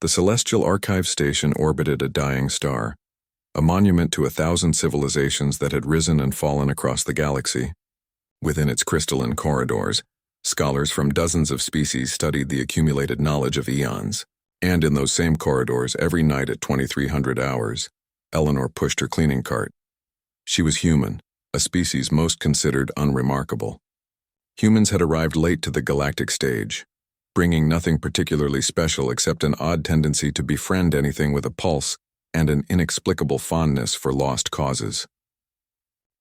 The Celestial Archive Station orbited a dying star, a monument to 1,000 civilizations that had risen and fallen across the galaxy. Within its crystalline corridors, scholars from dozens of species studied the accumulated knowledge of eons. And in those same corridors, every night at 2300 hours, Eleanor pushed her cleaning cart. She was human, a species most considered unremarkable. Humans had arrived late to the galactic stage, bringing nothing particularly special except an odd tendency to befriend anything with a pulse and an inexplicable fondness for lost causes.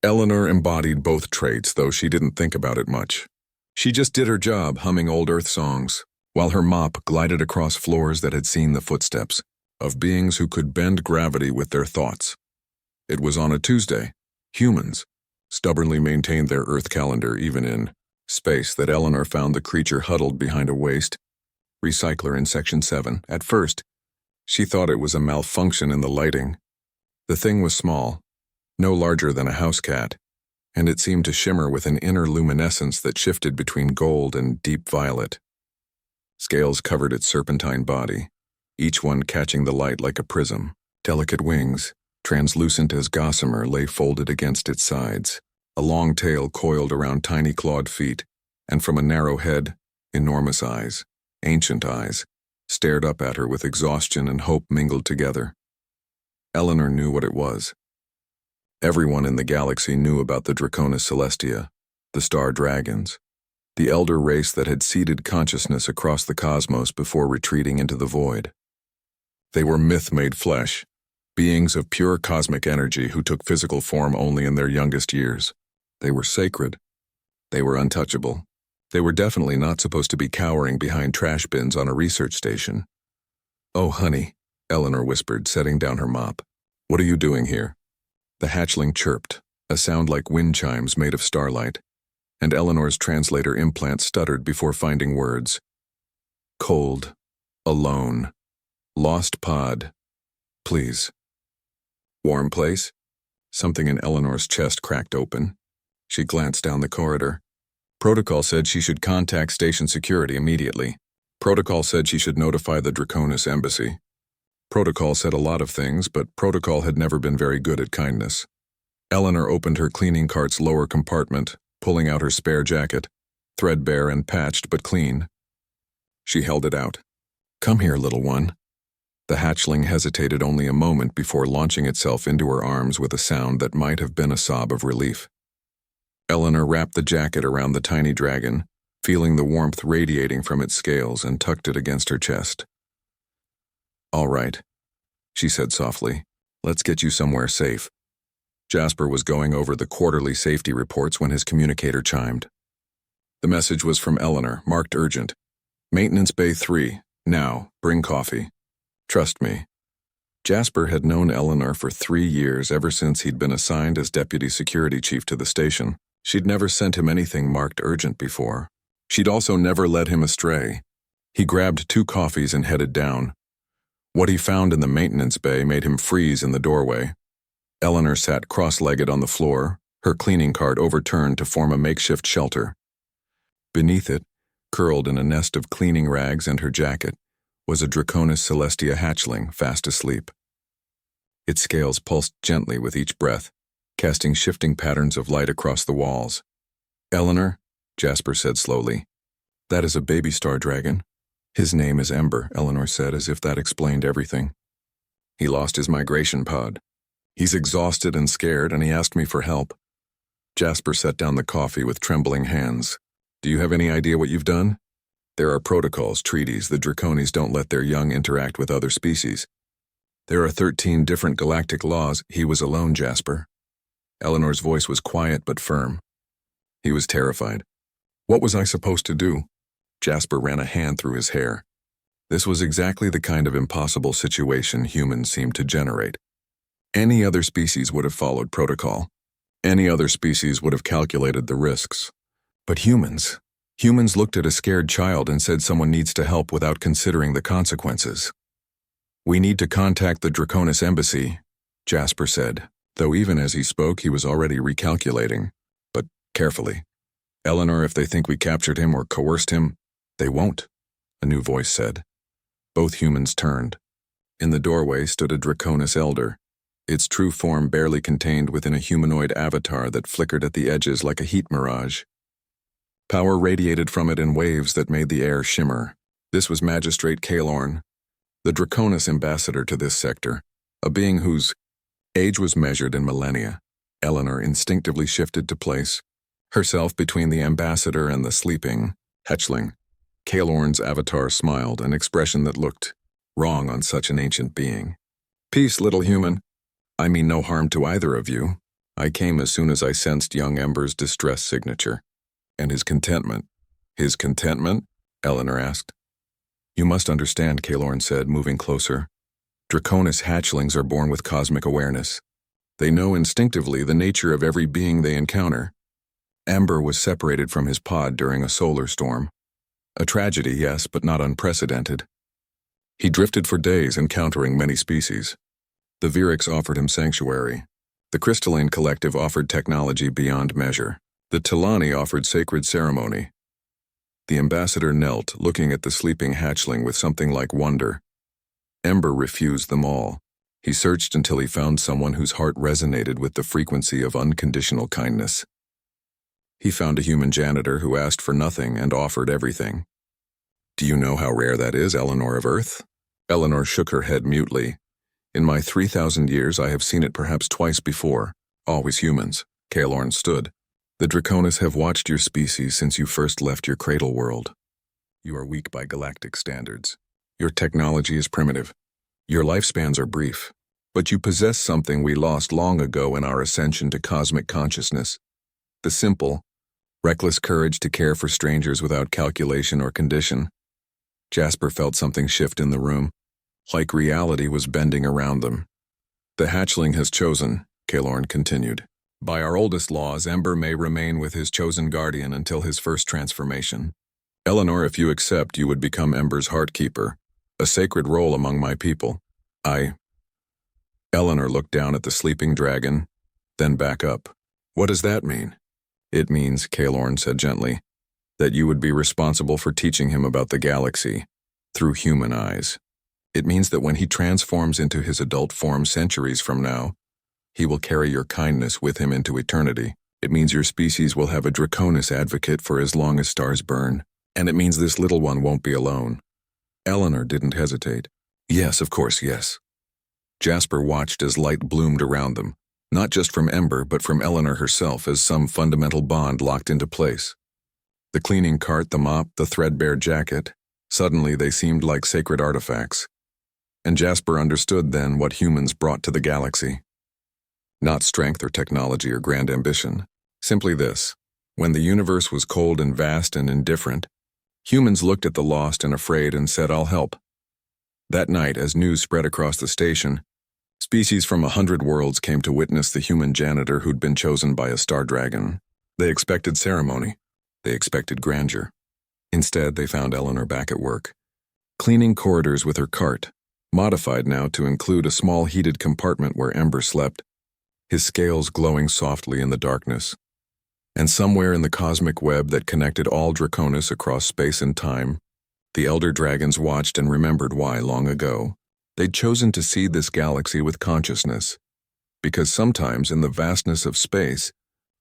Eleanor embodied both traits, though she didn't think about it much. She just did her job, humming old Earth songs, while her mop glided across floors that had seen the footsteps of beings who could bend gravity with their thoughts. It was on a Tuesday. Humans stubbornly maintained their Earth calendar even in space that Eleanor found the creature huddled behind a waste recycler in Section 7. At first, she thought it was a malfunction in the lighting. The thing was small, no larger than a house cat, and it seemed to shimmer with an inner luminescence that shifted between gold and deep violet. Scales covered its serpentine body, each one catching the light like a prism. Delicate wings, translucent as gossamer, lay folded against its sides. A long tail coiled around tiny clawed feet, and from a narrow head, enormous eyes, ancient eyes, stared up at her with exhaustion and hope mingled together. Eleanor knew what it was. Everyone in the galaxy knew about the Draconis Celestia, the star dragons, the elder race that had seeded consciousness across the cosmos before retreating into the void. They were myth made flesh, beings of pure cosmic energy who took physical form only in their youngest years. They were sacred. They were untouchable. They were definitely not supposed to be cowering behind trash bins on a research station. "Oh, honey," Eleanor whispered, setting down her mop. "What are you doing here?" The hatchling chirped, a sound like wind chimes made of starlight, and Eleanor's translator implant stuttered before finding words. "Cold. Alone. Lost pod. Please." "Warm place?" Something in Eleanor's chest cracked open. She glanced down the corridor. Protocol said she should contact station security immediately. Protocol said she should notify the Draconis embassy. Protocol said a lot of things, but Protocol had never been very good at kindness. Eleanor opened her cleaning cart's lower compartment, pulling out her spare jacket, threadbare and patched but clean. She held it out. "Come here, little one." The hatchling hesitated only a moment before launching itself into her arms with a sound that might have been a sob of relief. Eleanor wrapped the jacket around the tiny dragon, feeling the warmth radiating from its scales, and tucked it against her chest. "All right," she said softly. "Let's get you somewhere safe." Jasper was going over the quarterly safety reports when his communicator chimed. The message was from Eleanor, marked urgent. "Maintenance Bay 3, now, bring coffee. Trust me." Jasper had known Eleanor for 3 years, ever since he'd been assigned as deputy security chief to the station. She'd never sent him anything marked urgent before. She'd also never led him astray. He grabbed 2 coffees and headed down. What he found in the maintenance bay made him freeze in the doorway. Eleanor sat cross-legged on the floor, her cleaning cart overturned to form a makeshift shelter. Beneath it, curled in a nest of cleaning rags and her jacket, was a Draconis Celestia hatchling, fast asleep. Its scales pulsed gently with each breath, casting shifting patterns of light across the walls. "Eleanor," Jasper said slowly, "that is a baby star dragon." "His name is Ember," Eleanor said, as if that explained everything. "He lost his migration pod. He's exhausted and scared, and he asked me for help." Jasper set down the coffee with trembling hands. "Do you have any idea what you've done? There are protocols, treaties. The Draconis don't let their young interact with other species. There are 13 different galactic laws." He was alone, Jasper. Eleanor's voice was quiet but firm. He was terrified. "What was I supposed to do?" Jasper ran a hand through his hair. This was exactly the kind of impossible situation humans seemed to generate. Any other species would have followed protocol. Any other species would have calculated the risks. But humans looked at a scared child and said someone needs to help without considering the consequences. "We need to contact the Draconis embassy," Jasper said, though even as he spoke he was already recalculating. "But carefully. Eleanor, if they think we captured him or coerced him, they won't," a new voice said. Both humans turned. In the doorway stood a Draconis elder, its true form barely contained within a humanoid avatar that flickered at the edges like a heat mirage. Power radiated from it in waves that made the air shimmer. This was Magistrate Kalorn, the Draconis ambassador to this sector, a being whose age was measured in millennia. Eleanor instinctively shifted to place herself between the ambassador and the sleeping Hatchling. Kalorn's avatar smiled, an expression that looked wrong on such an ancient being. "Peace, little human. I mean no harm to either of you. I came as soon as I sensed young Ember's distress signature." "And his contentment." "His contentment?" Eleanor asked. "You must understand," Kalorn said, moving closer. "Draconis hatchlings are born with cosmic awareness. They know instinctively the nature of every being they encounter. Ember was separated from his pod during a solar storm. A tragedy, yes, but not unprecedented. He drifted for days, encountering many species. The Virics offered him sanctuary. The Crystalline Collective offered technology beyond measure. The Tilani offered sacred ceremony." The ambassador knelt, looking at the sleeping hatchling with something like wonder. Ember refused them all. He searched until he found someone whose heart resonated with the frequency of unconditional kindness. He found a human janitor who asked for nothing and offered everything. "Do you know how rare that is, Eleanor of Earth?" Eleanor shook her head mutely. "In my 3,000 years I have seen it perhaps twice before, always humans." Kalorn stood. "The Draconis have watched your species since you first left your cradle world. You are weak by galactic standards. Your technology is primitive. Your lifespans are brief. But you possess something we lost long ago in our ascension to cosmic consciousness. The simple, reckless courage to care for strangers without calculation or condition." Jasper felt something shift in the room, like reality was bending around them. "The hatchling has chosen," Kalorn continued. "By our oldest laws, Ember may remain with his chosen guardian until his first transformation. Eleanor, if you accept, you would become Ember's heartkeeper, a sacred role among my people. Eleanor looked down at the sleeping dragon, then back up. "What does that mean?" "It means," Kalorn said gently, "that you would be responsible for teaching him about the galaxy, through human eyes. It means that when he transforms into his adult form centuries from now, he will carry your kindness with him into eternity. It means your species will have a Draconis advocate for as long as stars burn. And it means this little one won't be alone." Eleanor didn't hesitate. "Yes, of course, yes." Jasper watched as light bloomed around them, not just from Ember but from Eleanor herself, as some fundamental bond locked into place. The cleaning cart, the mop, the threadbare jacket, suddenly they seemed like sacred artifacts. And Jasper understood then what humans brought to the galaxy. Not strength or technology or grand ambition. Simply this: when the universe was cold and vast and indifferent, humans looked at the lost and afraid and said, "I'll help." That night, as news spread across the station, species from 100 worlds came to witness the human janitor who'd been chosen by a star dragon. They expected ceremony. They expected grandeur. Instead, they found Eleanor back at work, cleaning corridors with her cart, modified now to include a small heated compartment where Ember slept, his scales glowing softly in the darkness. And somewhere in the cosmic web that connected all Draconis across space and time, the elder dragons watched and remembered why, long ago, they'd chosen to seed this galaxy with consciousness. Because sometimes, in the vastness of space,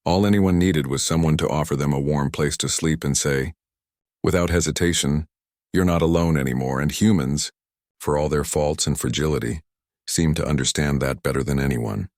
all anyone needed was someone to offer them a warm place to sleep and say, without hesitation, "You're not alone anymore." And humans, for all their faults and fragility, seemed to understand that better than anyone.